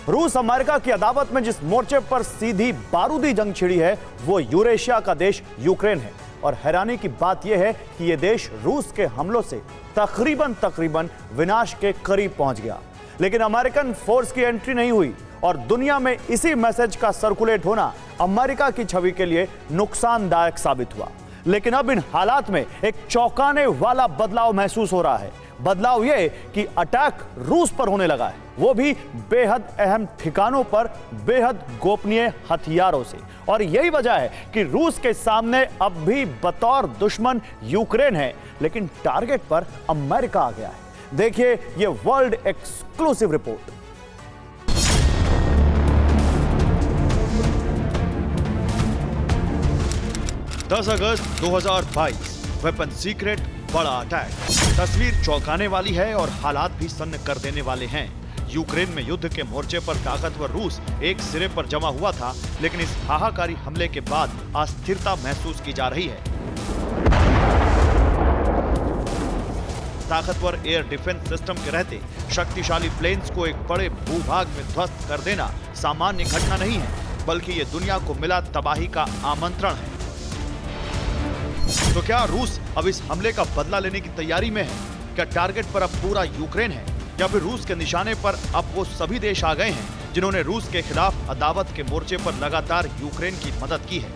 रूस अमेरिका की अदावत में जिस मोर्चे पर सीधी बारूदी जंग छिड़ी है वो यूरेशिया का देश यूक्रेन है। और हैरानी की बात यह है कि यह देश रूस के हमलों से तकरीबन विनाश के करीब पहुंच गया, लेकिन अमेरिकन फोर्स की एंट्री नहीं हुई और दुनिया में इसी मैसेज का सर्कुलेट होना अमेरिका की छवि के लिए नुकसानदायक साबित हुआ। लेकिन अब इन हालात में एक चौंकाने वाला बदलाव महसूस हो रहा है। बदलाव यह कि अटैक रूस पर होने लगा है, वो भी बेहद अहम ठिकानों पर बेहद गोपनीय हथियारों से। और यही वजह है कि रूस के सामने अब भी बतौर दुश्मन यूक्रेन है, लेकिन टारगेट पर अमेरिका आ गया है। देखिए ये वर्ल्ड एक्सक्लूसिव रिपोर्ट। दस अगस्त 2022 वेपन सीक्रेट बड़ा अटैक। तस्वीर चौंकाने वाली है और हालात भी सन्न कर देने वाले हैं। यूक्रेन में युद्ध के मोर्चे पर ताकतवर रूस एक सिरे पर जमा हुआ था, लेकिन इस हाहाकारी हमले के बाद अस्थिरता महसूस की जा रही है। ताकतवर एयर डिफेंस सिस्टम के रहते शक्तिशाली प्लेन्स को एक बड़े भूभाग में ध्वस्त कर देना सामान्य घटना नहीं है, बल्कि ये दुनिया को मिला तबाही का आमंत्रण है। तो क्या रूस अब इस हमले का बदला लेने की तैयारी में है? क्या टारगेट पर अब पूरा यूक्रेन है, या फिर रूस के निशाने पर अब वो सभी देश आ गए हैं जिन्होंने रूस के खिलाफ अदावत के मोर्चे पर लगातार यूक्रेन की मदद की है?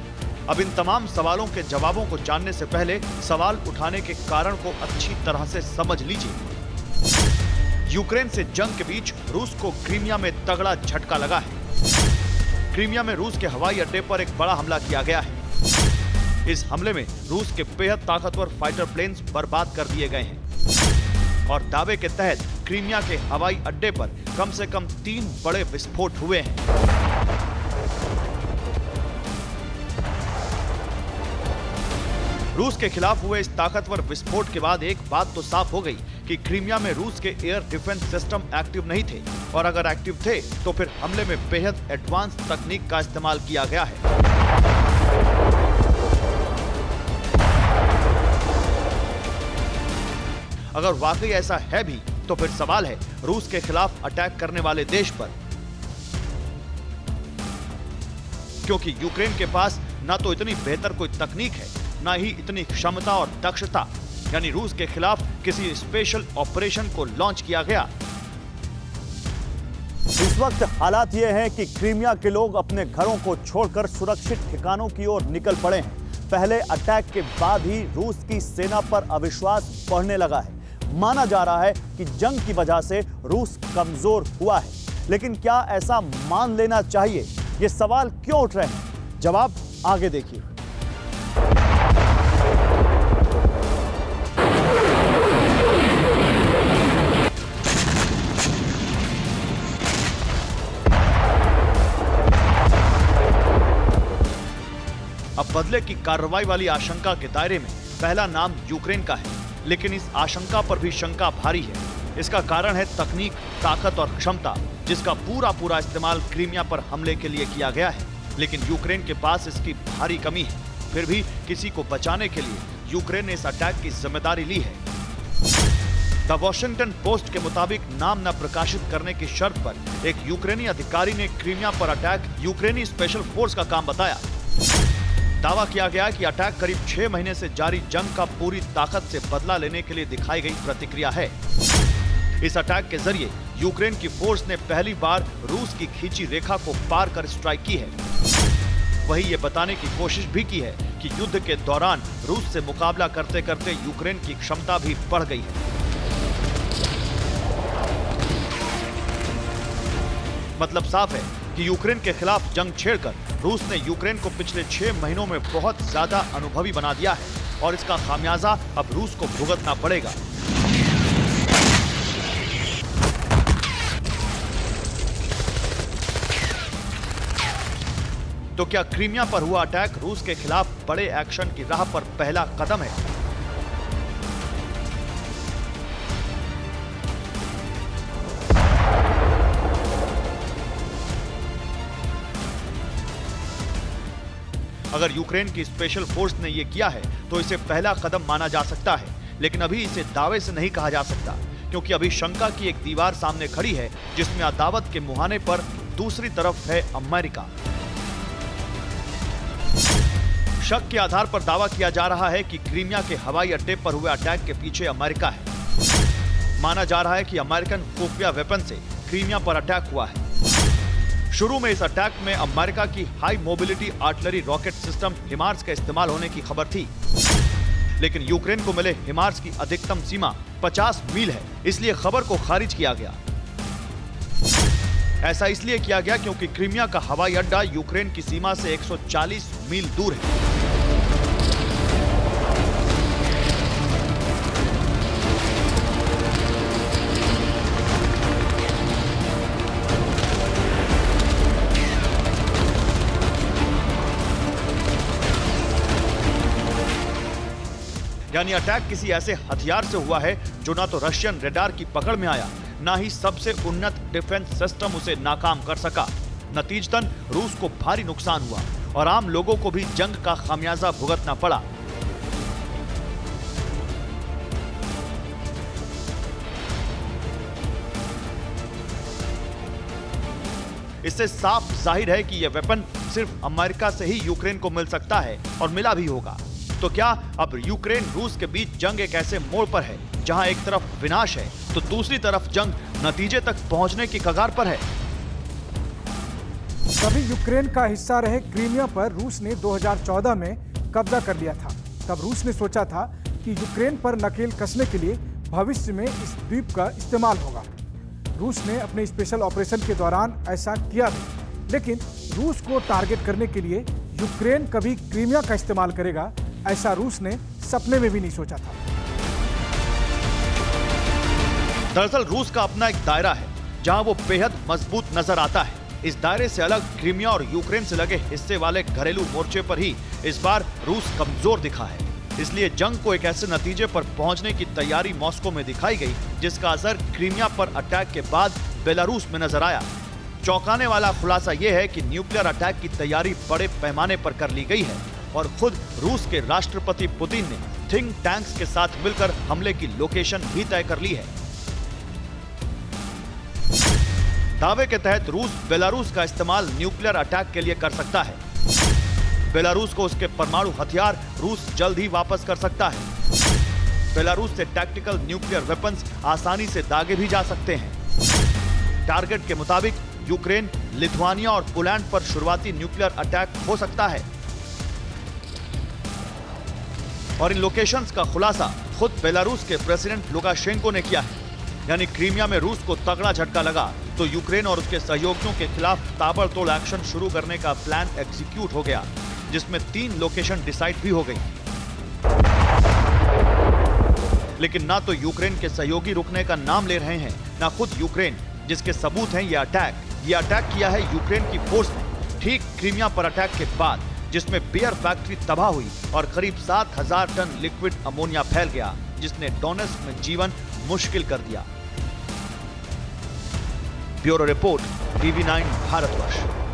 अब इन तमाम सवालों के जवाबों को जानने से पहले सवाल उठाने के कारण को अच्छी तरह से समझ लीजिए। यूक्रेन से जंग के बीच रूस को क्रीमिया में तगड़ा झटका लगा है। क्रीमिया में रूस के हवाई अड्डे पर एक बड़ा हमला किया गया है। इस हमले में रूस के बेहद ताकतवर फाइटर प्लेन्स बर्बाद कर दिए गए हैं और दावे के तहत क्रीमिया के हवाई अड्डे पर कम से कम 3 बड़े विस्फोट हुए हैं। रूस के खिलाफ हुए इस ताकतवर विस्फोट के बाद एक बात तो साफ हो गई कि क्रीमिया में रूस के एयर डिफेंस सिस्टम एक्टिव नहीं थे, और अगर एक्टिव थे तो फिर हमले में बेहद एडवांस तकनीक का इस्तेमाल किया गया है। अगर वाकई ऐसा है भी तो फिर सवाल है रूस के खिलाफ अटैक करने वाले देश पर, क्योंकि यूक्रेन के पास ना तो इतनी बेहतर कोई तकनीक है, ना ही इतनी क्षमता और दक्षता। यानी रूस के खिलाफ किसी स्पेशल ऑपरेशन को लॉन्च किया गया। इस वक्त हालात ये हैं कि क्रीमिया के लोग अपने घरों को छोड़कर सुरक्षित ठिकानों की ओर निकल पड़े हैं। पहले अटैक के बाद ही रूस की सेना पर अविश्वास बढ़ने लगा है। माना जा रहा है कि जंग की वजह से रूस कमजोर हुआ है, लेकिन क्या ऐसा मान लेना चाहिए? ये सवाल क्यों उठ रहे हैं? जवाब आगे देखिए। अब बदले की कार्रवाई वाली आशंका के दायरे में पहला नाम यूक्रेन का है, लेकिन इस आशंका पर भी शंका भारी है। इसका कारण है तकनीक, ताकत और क्षमता, जिसका पूरा इस्तेमाल क्रीमिया पर हमले के लिए किया गया है, लेकिन यूक्रेन के पास इसकी भारी कमी है। फिर भी किसी को बचाने के लिए यूक्रेन ने इस अटैक की जिम्मेदारी ली है। द वॉशिंगटन पोस्ट के मुताबिक नाम न प्रकाशित करने की शर्त पर एक यूक्रेनी अधिकारी ने क्रीमिया पर अटैक यूक्रेनी स्पेशल फोर्स का काम बताया। दावा किया गया कि अटैक करीब 6 महीने से जारी जंग का पूरी ताकत से बदला लेने के लिए दिखाई गई प्रतिक्रिया है। इस अटैक के जरिए यूक्रेन की फोर्स ने पहली बार रूस की खींची रेखा को पार कर स्ट्राइक की है। वही ये बताने की कोशिश भी की है कि युद्ध के दौरान रूस से मुकाबला करते करते यूक्रेन की क्षमता भी बढ़ गई है। मतलब साफ है कि यूक्रेन के खिलाफ जंग छेड़कर रूस ने यूक्रेन को पिछले 6 महीनों में बहुत ज्यादा अनुभवी बना दिया है, और इसका खामियाजा अब रूस को भुगतना पड़ेगा। तो क्या क्रीमिया पर हुआ अटैक रूस के खिलाफ बड़े एक्शन की राह पर पहला कदम है? अगर यूक्रेन की स्पेशल फोर्स ने यह किया है तो इसे पहला कदम माना जा सकता है, लेकिन अभी इसे दावे से नहीं कहा जा सकता, क्योंकि अभी शंका की एक दीवार सामने खड़ी है जिसमें अदावत के मुहाने पर दूसरी तरफ है अमेरिका। शक के आधार पर दावा किया जा रहा है कि क्रीमिया के हवाई अड्डे पर हुए अटैक के पीछे अमेरिका है। माना जा रहा है कि अमेरिकन खुफिया वेपन से क्रीमिया पर अटैक हुआ है। शुरू में इस अटैक में अमेरिका की high mobility artillery rocket system HIMARS का इस्तेमाल होने की खबर थी, लेकिन यूक्रेन को मिले हिमार्स की अधिकतम सीमा 50 मील है, इसलिए खबर को खारिज किया गया। ऐसा इसलिए किया गया क्योंकि क्रीमिया का हवाई अड्डा यूक्रेन की सीमा से 140 मील दूर है। यानी अटैक किसी ऐसे हथियार से हुआ है जो ना तो रशियन रेडार की पकड़ में आया, ना ही सबसे उन्नत डिफेंस सिस्टम उसे नाकाम कर सका। नतीजतन रूस को भारी नुकसान हुआ और आम लोगों को भी जंग का खामियाजा भुगतना पड़ा। इससे साफ जाहिर है कि यह वेपन सिर्फ अमेरिका से ही यूक्रेन को मिल सकता है और मिला भी होगा। तो क्या अब यूक्रेन रूस के बीच जंग एक ऐसे मोड़ पर है जहां एक तरफ विनाश है तो दूसरी तरफ जंग नतीजे तक पहुंचने की कगार पर है? कभी यूक्रेन का हिस्सा रहे क्रीमिया पर रूस ने 2014 में कब्जा कर लिया था। तब रूस ने सोचा था कि यूक्रेन पर नकेल कसने के लिए भविष्य में इस द्वीप का इस्तेमाल होगा। रूस ने अपने स्पेशल ऑपरेशन के दौरान ऐसा किया भी, लेकिन रूस को टारगेट करने के लिए यूक्रेन कभी क्रीमिया का इस्तेमाल करेगा, ऐसा रूस ने सपने में भी नहीं सोचा था। दरअसल रूस का अपना एक दायरा है जहां वो बेहद मजबूत नजर आता है। इस दायरे से अलग क्रीमिया और यूक्रेन से लगे हिस्से वाले घरेलू मोर्चे पर ही इस बार रूस कमजोर दिखा है। इसलिए जंग को एक ऐसे नतीजे पर पहुंचने की तैयारी मॉस्को में दिखाई गई जिसका असर क्रीमिया पर अटैक के बाद बेलारूस में नजर आया। चौंकाने वाला खुलासा यह है कि न्यूक्लियर अटैक की तैयारी बड़े पैमाने पर कर ली गई है और खुद रूस के राष्ट्रपति पुतिन ने थिंक टैंक्स के साथ मिलकर हमले की लोकेशन भी तय कर ली है। दावे के तहत रूस बेलारूस का इस्तेमाल न्यूक्लियर अटैक के लिए कर सकता है। बेलारूस को उसके परमाणु हथियार रूस जल्द ही वापस कर सकता है। बेलारूस से टैक्टिकल न्यूक्लियर वेपन्स आसानी से दागे भी जा सकते हैं। टारगेट के मुताबिक यूक्रेन, लिथुआनिया और पोलैंड पर शुरुआती न्यूक्लियर अटैक हो सकता है और इन लोकेशंस का खुलासा खुद बेलारूस के प्रेसिडेंट लुकाशेंको ने किया है। यानी क्रीमिया में रूस को तगड़ा झटका लगा तो यूक्रेन और उसके सहयोगियों के खिलाफ ताबड़तोड़ एक्शन शुरू करने का प्लान एग्जीक्यूट हो गया, जिसमें 3 लोकेशन डिसाइड भी हो गई। लेकिन ना तो यूक्रेन के सहयोगी रुकने का नाम ले रहे हैं, ना खुद यूक्रेन, जिसके सबूत हैं ये अटैक किया है यूक्रेन की फोर्स ने ठीक क्रीमिया पर अटैक के बाद, जिसमें बियर फैक्ट्री तबाह हुई और करीब 7000 टन लिक्विड अमोनिया फैल गया, जिसने डोनेट्स्क में जीवन मुश्किल कर दिया। Bureau report, TV9 Bharatvarsh.